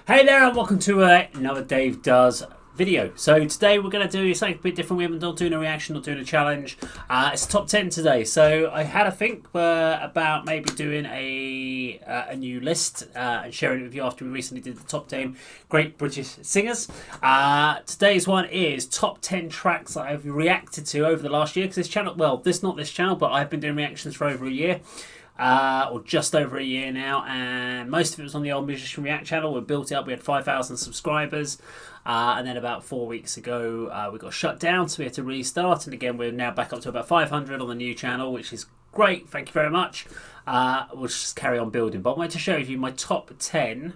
Hey there and welcome to another Dave Does video. So today we're going to do something a bit different. We haven't done doing a reaction or doing a challenge. It's top 10 today. So I had a think about maybe doing a new list and sharing it with you after we recently did the top 10 great British singers. Today's one is top 10 tracks that I've reacted to over the last year. Because this channel, well, not this channel, but I've been doing reactions for over a year. Or just over a year now, and most of it was on the old Musician React channel. We built it up, we had 5,000 subscribers, and then about 4 weeks ago we got shut down, so we had to restart, and again we're now back up to about 500 on the new channel, which is great. Thank you very much. We'll just carry on building, but I wanted to show you my top 10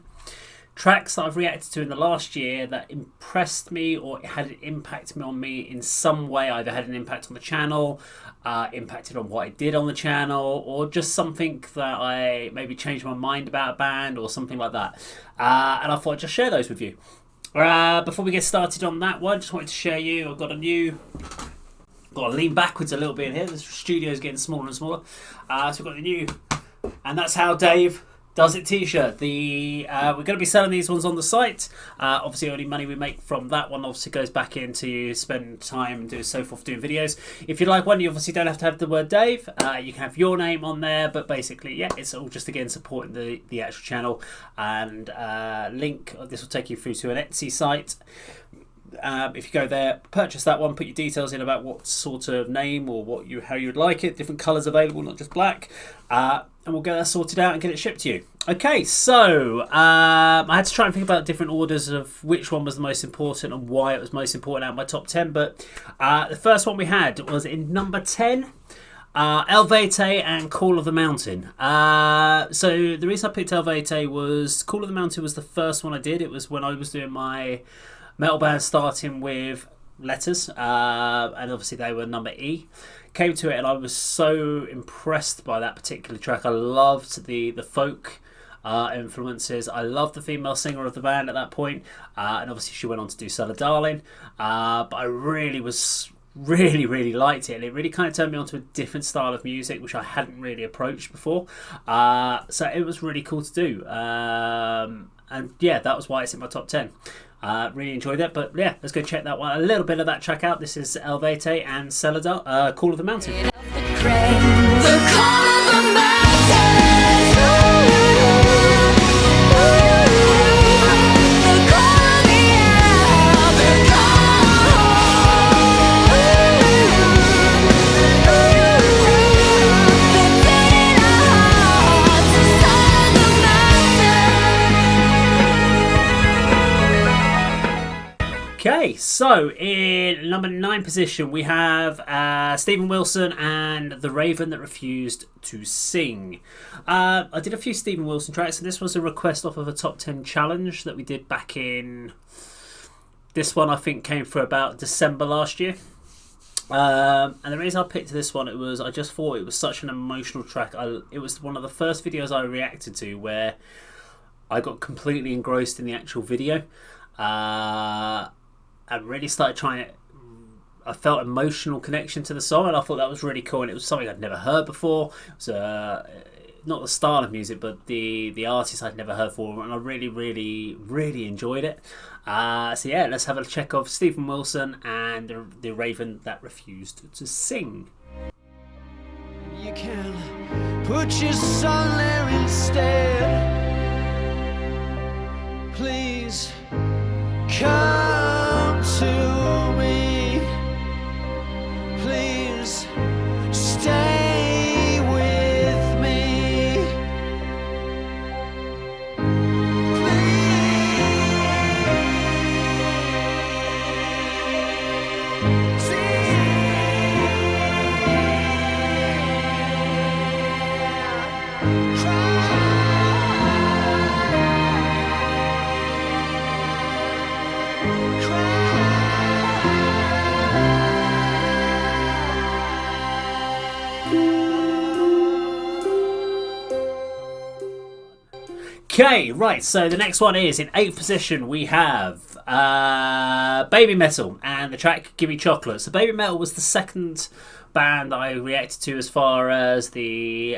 tracks that I've reacted to in the last year that impressed me or had an impact on me in some way. Either had an impact on the channel, impacted on what I did on the channel, or just something that I maybe changed my mind about a band or something like that. And I thought I'd just share those with you. Before we get started on that one, just wanted to share you, I've got to lean backwards a little bit in here. The studio's getting smaller and smaller. So we've got the new, and that's how Dave Does It t-shirt. We're going to be selling these ones on the site. Obviously, only money we make from that one obviously goes back into spend time and do so forth doing videos. If you like one, you obviously don't have to have the word Dave. You can have your name on there, but basically, yeah, it's all just again supporting the actual channel. And link. This will take you through to an Etsy site. If you go there, purchase that one, put your details in about what sort of name or how you would like it. Different colours available, not just black. And we'll get that sorted out and get it shipped to you. Okay, so I had to try and think about different orders of which one was the most important and why it was most important out of my top 10. But the first one we had was in number 10. El Vete and Call of the Mountain. So the reason I picked El Vete was Call of the Mountain was the first one I did. It was when I was doing my metal band starting with letters, and obviously they were number E. Came to it and I was so impressed by that particular track. I loved the folk influences. I loved the female singer of the band at that point, and obviously she went on to do Cellar Darling, but I really liked it, and it really kind of turned me onto a different style of music which I hadn't really approached before, so it was really cool to do, and yeah, that was why it's in my top 10. Really enjoyed it, but yeah, let's go check that one, a little bit of that track out. This is El Vete and Call of the Mountain. Okay, so in number 9 position we have Stephen Wilson and The Raven That Refused to Sing. I did a few Stephen Wilson tracks, and this was a request off of a top 10 challenge that we did back in, this one I think came for about December last year. And the reason I picked this one, I just thought it was such an emotional track. It was one of the first videos I reacted to where I got completely engrossed in the actual video. I really started I felt emotional connection to the song, and I thought that was really cool, and it was something I'd never heard before. It was not the style of music, but the artist I'd never heard before, and I really enjoyed it. So yeah, let's have a check of Stephen Wilson and the Raven That Refused to Sing. You can put your son there instead. Please come to me. Please stay with me. Okay, right, so the next one is in 8th position we have Babymetal and the track Gimme Chocolate. So Babymetal was the second band that I reacted to as far as the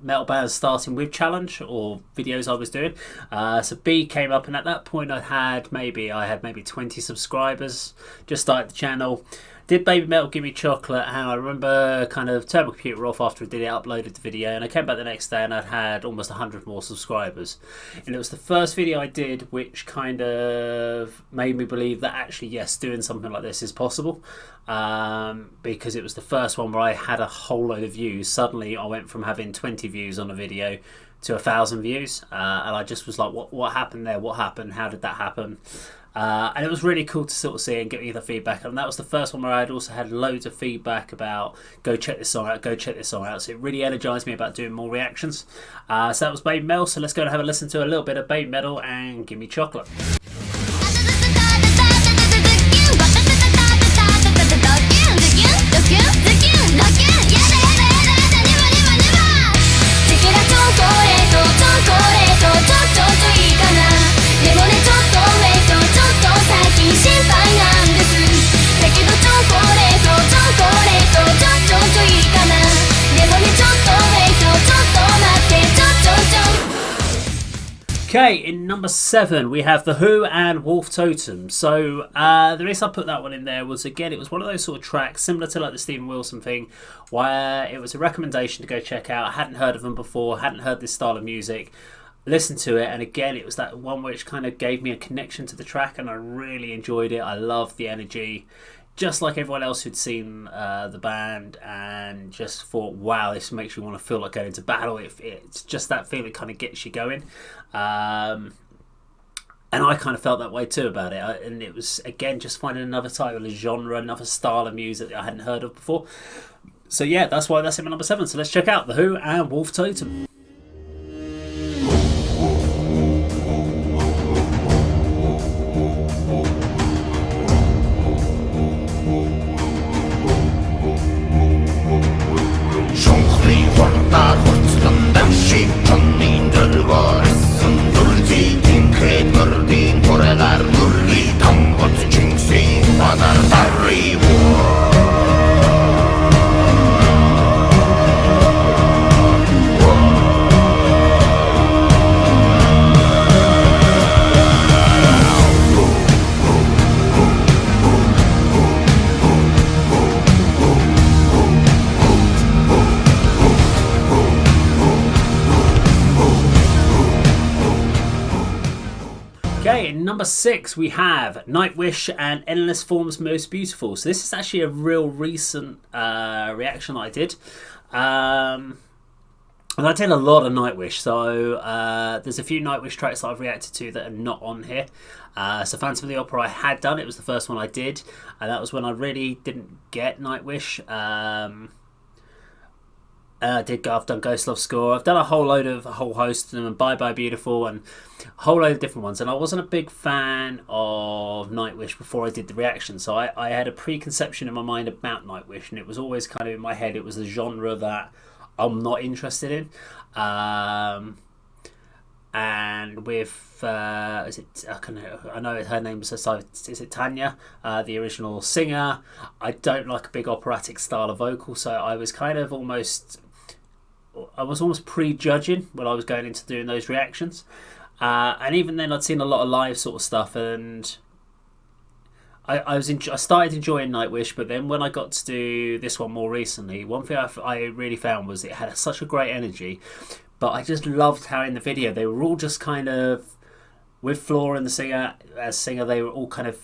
metal bands starting with challenge or videos I was doing. So B came up, and at that point I had maybe 20 subscribers. Just started the channel. Did Babymetal Give Me Chocolate, and I remember kind of turned my computer off after I did it, uploaded the video, and I came back the next day and I'd had almost 100 more subscribers. And it was the first video I did which kind of made me believe that actually, yes, doing something like this is possible. Because it was the first one where I had a whole load of views. Suddenly I went from having 20 views on a video to 1,000 views, and I just was like, what happened there? What happened? How did that happen? And it was really cool to sort of see and get the feedback. And that was the first one where I had also had loads of feedback about go check this song out, go check this song out. So it really energized me about doing more reactions. So that was Babymetal. So let's go and have a listen to a little bit of Babymetal and Give Me Chocolate. Okay, in number 7 we have The Who and Wolf Totem. So the reason I put that one in there was, again, it was one of those sort of tracks similar to like the Steven Wilson thing, where it was a recommendation to go check out. I hadn't heard of them before, hadn't heard this style of music, listened to it, and again it was that one which kind of gave me a connection to the track, and I really enjoyed it. I loved the energy, just like everyone else who'd seen the band, and just thought, wow, this makes you want to feel like going into battle. It's just that feeling kind of gets you going. And I kind of felt that way too about it. And it was, again, just finding another type of genre, another style of music that I hadn't heard of before. So yeah, that's why that's in my number 7. So let's check out The Who and Wolf Totem. Okay, in number 6 we have Nightwish and Endless Forms Most Beautiful. So this is actually a real recent reaction that I did. And I did a lot of Nightwish, so there's a few Nightwish tracks that I've reacted to that are not on here. So Phantom of the Opera I had done, it was the first one I did, and that was when I really didn't get Nightwish. I've done Ghost Love Score, I've done a whole host of them, and Bye Bye Beautiful, and a whole load of different ones. And I wasn't a big fan of Nightwish before I did the reaction, so I had a preconception in my mind about Nightwish, and it was always kind of in my head, it was a genre that I'm not interested in. And with I know her name is it Tanya, the original singer. I don't like a big operatic style of vocal, so I was almost prejudging when I was going into doing those reactions. And even then, I'd seen a lot of live sort of stuff, and I started enjoying Nightwish. But then when I got to do this one more recently, one thing I really found was it had such a great energy. But I just loved how in the video they were all just kind of, with Flora and the singer as singer, they were all kind of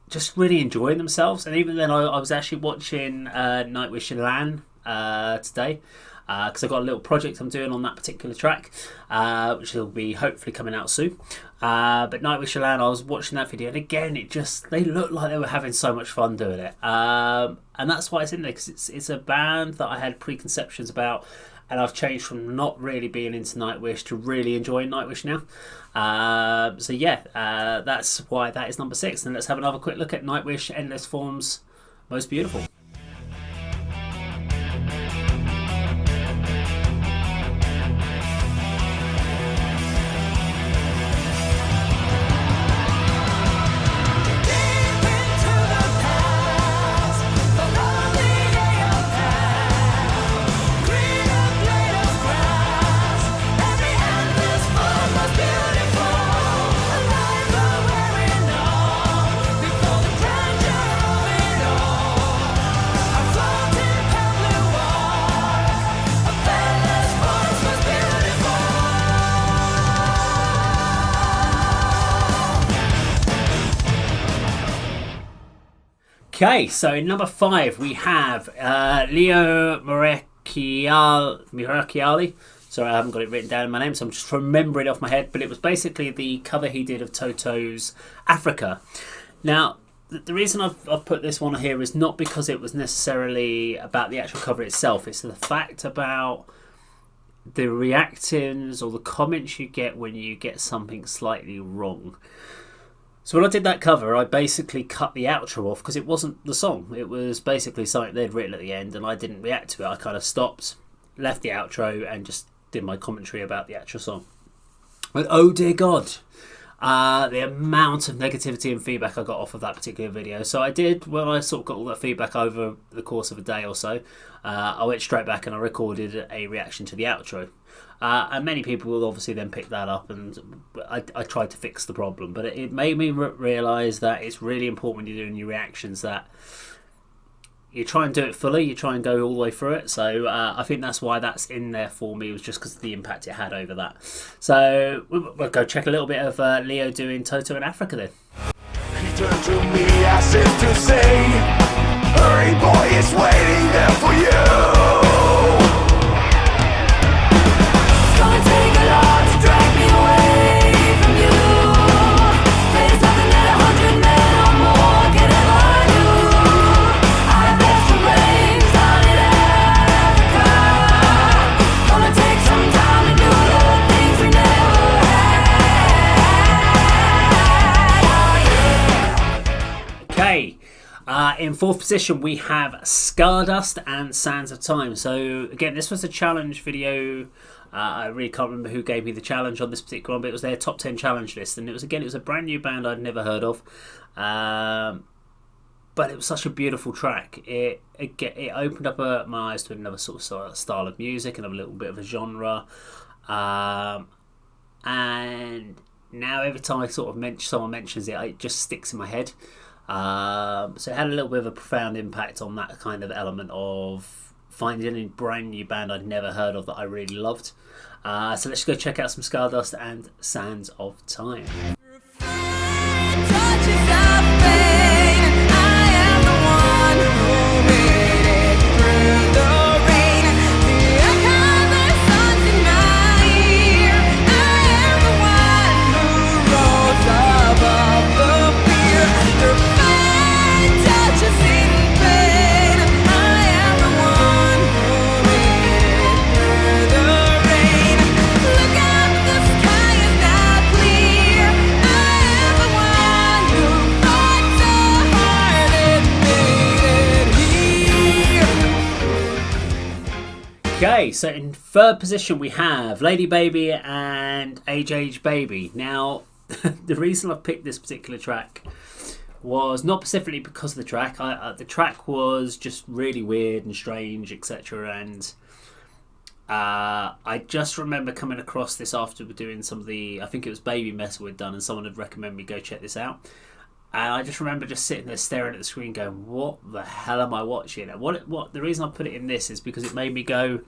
just really enjoying themselves. And even then, I was actually watching Nightwish and Lan today, because I've got a little project I'm doing on that particular track, which will be hopefully coming out soon. But Nightwish and Lan, I was watching that video, and again, they looked like they were having so much fun doing it. And that's why it's in there, because it's a band that I had preconceptions about. And I've changed from not really being into Nightwish to really enjoying Nightwish now. So yeah, that's why that is number 6. And let's have another quick look at Nightwish, Endless Forms, Most Beautiful. Okay, so in number 5 we have Leo Mirachiali. Sorry, I haven't got it written down in my name, so I'm just remembering it off my head. But it was basically the cover he did of Totos Africa. Now, the reason I've put this one here is not because it was necessarily about the actual cover itself. It's the fact about the reactions or the comments you get when you get something slightly wrong. So when I did that cover, I basically cut the outro off because it wasn't the song. It was basically something they'd written at the end, and I didn't react to it. I kind of stopped, left the outro, and just did my commentary about the actual song. But oh dear God, the amount of negativity and feedback I got off of that particular video. So I did, when I sort of got all that feedback over the course of a day or so, I went straight back and I recorded a reaction to the outro. And many people will obviously then pick that up, and I tried to fix the problem. But it made me realise that it's really important when you're doing your reactions that you try and do it fully, you try and go all the way through it. So I think that's why that's in there for me, was just because of the impact it had over that. So we'll go check a little bit of Leo doing Toto in Africa then. He turned to me as if to say, hurry boy, it's waiting there for you. It's gonna take a lot to drag me away from you. There's nothing that 100 men or more can ever do. I bet the rains down in Africa. Gonna take some time to do the things we never had. Okay, in 4th position we have Stardust and Sands of Time. So again, this was a challenge video. I really can't remember who gave me the challenge on this particular one, but it was their top 10 challenge list, and it was a brand new band I'd never heard of, but it was such a beautiful track. It opened up my eyes to another sort of style of music and a little bit of a genre, and now every time I sort of someone mentions it, it just sticks in my head. So it had a little bit of a profound impact on that kind of element of finding a brand new band I'd never heard of that I really loved. So let's go check out some Stardust and Sands of Time. Okay, so in 3rd position we have Lady Baby and Age Baby. Now, the reason I picked this particular track was not specifically because of the track. The track was just really weird and strange, etc. And I just remember coming across this after doing some of the, I think it was Babymetal we'd done, and someone had recommended me go check this out. And I just remember just sitting there staring at the screen going, what the hell am I watching? And what the reason I put it in this is because it made me go,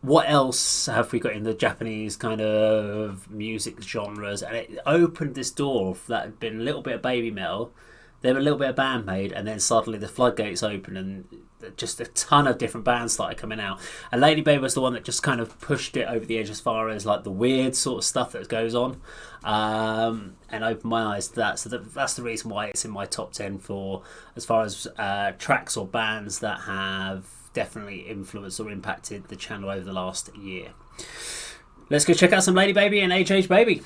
what else have we got in the Japanese kind of music genres? And it opened this door that had been a little bit of Babymetal, then a little bit of Bandmade, and then suddenly the floodgates opened and just a ton of different bands started coming out. And Lady Baby was the one that just kind of pushed it over the edge as far as like the weird sort of stuff that goes on, and opened my eyes to that. So that's the reason why it's in my top 10 for as far as tracks or bands that have definitely influenced or impacted the channel over the last year. Let's go check out some Lady Baby and Age Baby.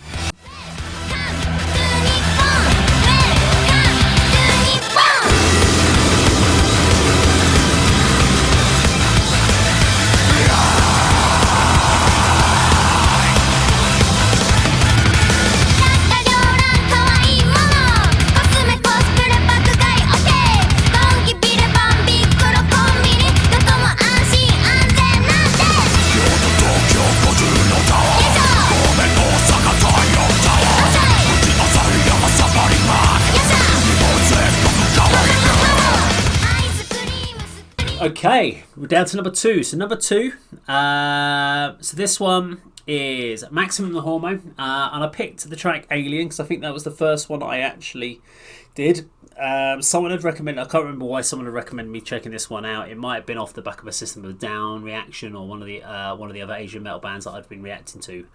Okay, we're down to number 2. So number 2, so this one is Maximum the Hormone, and I picked the track Alien because I think that was the first one I actually did. Someone had recommended, I can't remember why someone had recommended me checking this one out. It might have been off the back of a System of a Down reaction or one of the other Asian metal bands that I'd been reacting to.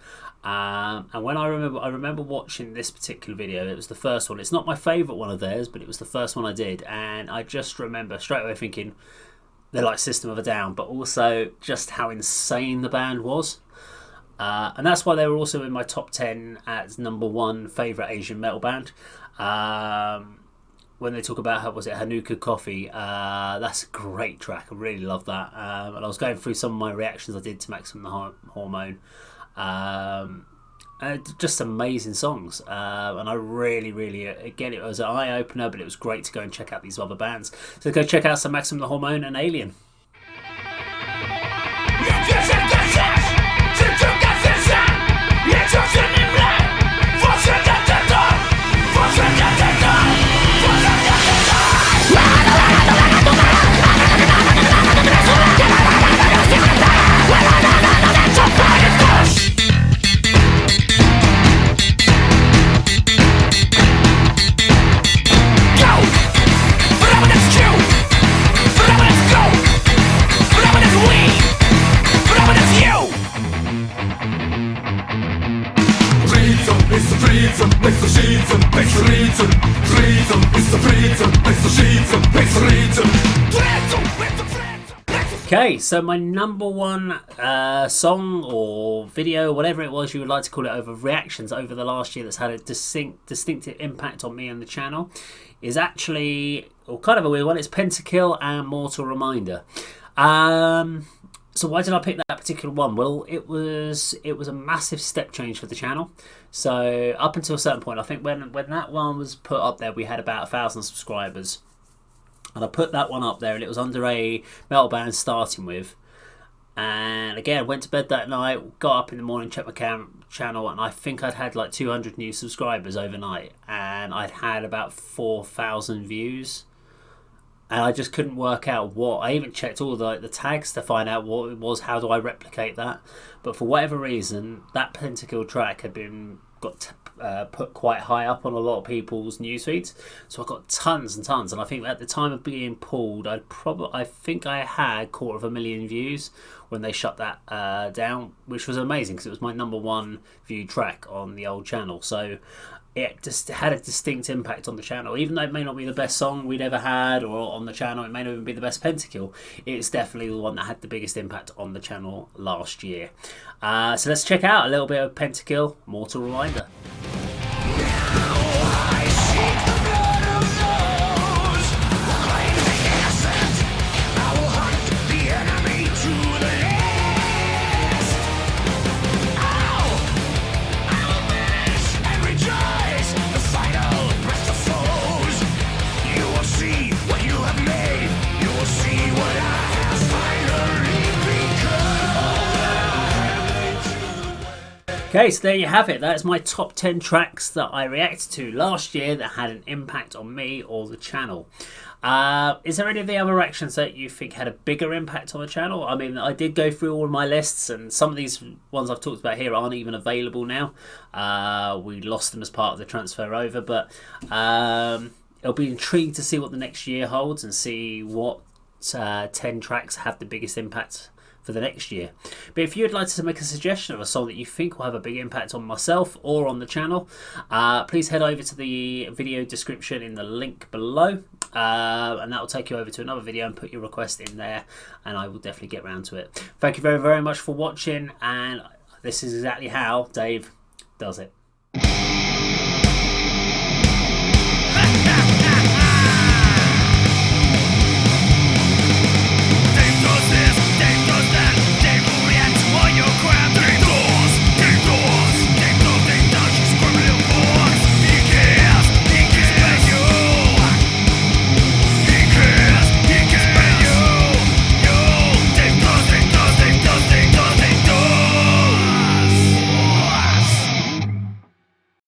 And when I remember watching this particular video. It was the first one. It's not my favourite one of theirs, but it was the first one I did, and I just remember straight away thinking they're like System of a Down, but also just how insane the band was. And that's why they were also in my top 10 as number 1 favourite Asian metal band. When they talk about Hanukkah Coffee, that's a great track. I really love that. And I was going through some of my reactions I did to Maximum the Hormone. Just amazing songs. And I really, again, it was an eye-opener, but it was great to go and check out these other bands. So go check out some Maximum the Hormone and Alien. Okay, so my number 1 song or video, whatever it was you would like to call it, over reactions over the last year that's had a distinctive impact on me and the channel is actually, or kind of a weird one, it's Pentakill and Mortal Reminder. So why did I pick that particular one? Well, it was a massive step change for the channel. So up until a certain point, I think when that one was put up there, we had about 1,000 subscribers. And I put that one up there, and it was under a metal band starting with. And again, went to bed that night, got up in the morning, checked my channel, and I think I'd had like 200 new subscribers overnight. And I'd had about 4,000 views. And I just couldn't work out what. I even checked all the tags to find out what it was. How do I replicate that? But for whatever reason, that Pentakill track had got put quite high up on a lot of people's news feeds. So I got tons and tons. And I think at the time of being pulled, I think I had 250,000 views when they shut that down, which was amazing because it was my number 1 viewed track on the old channel. So it just had a distinct impact on the channel. Even though it may not be the best song we'd ever had or on the channel, it may not even be the best Pentakill, it's definitely the one that had the biggest impact on the channel last year. So let's check out a little bit of Pentakill, Mortal Reminder. Okay, so there you have it. That's my top 10 tracks that I reacted to last year that had an impact on me or the channel. Is there any of the other reactions that you think had a bigger impact on the channel? I mean, I did go through all of my lists, and some of these ones I've talked about here aren't even available now. We lost them as part of the transfer over, but I'll be intrigued to see what the next year holds and see what 10 tracks have the biggest impact for the next year. But if you'd like to make a suggestion of a song that you think will have a big impact on myself or on the channel, please head over to the video description in the link below, and that will take you over to another video and put your request in there, and I will definitely get round to it. Thank you very, very much for watching, and this is exactly how Dave does it.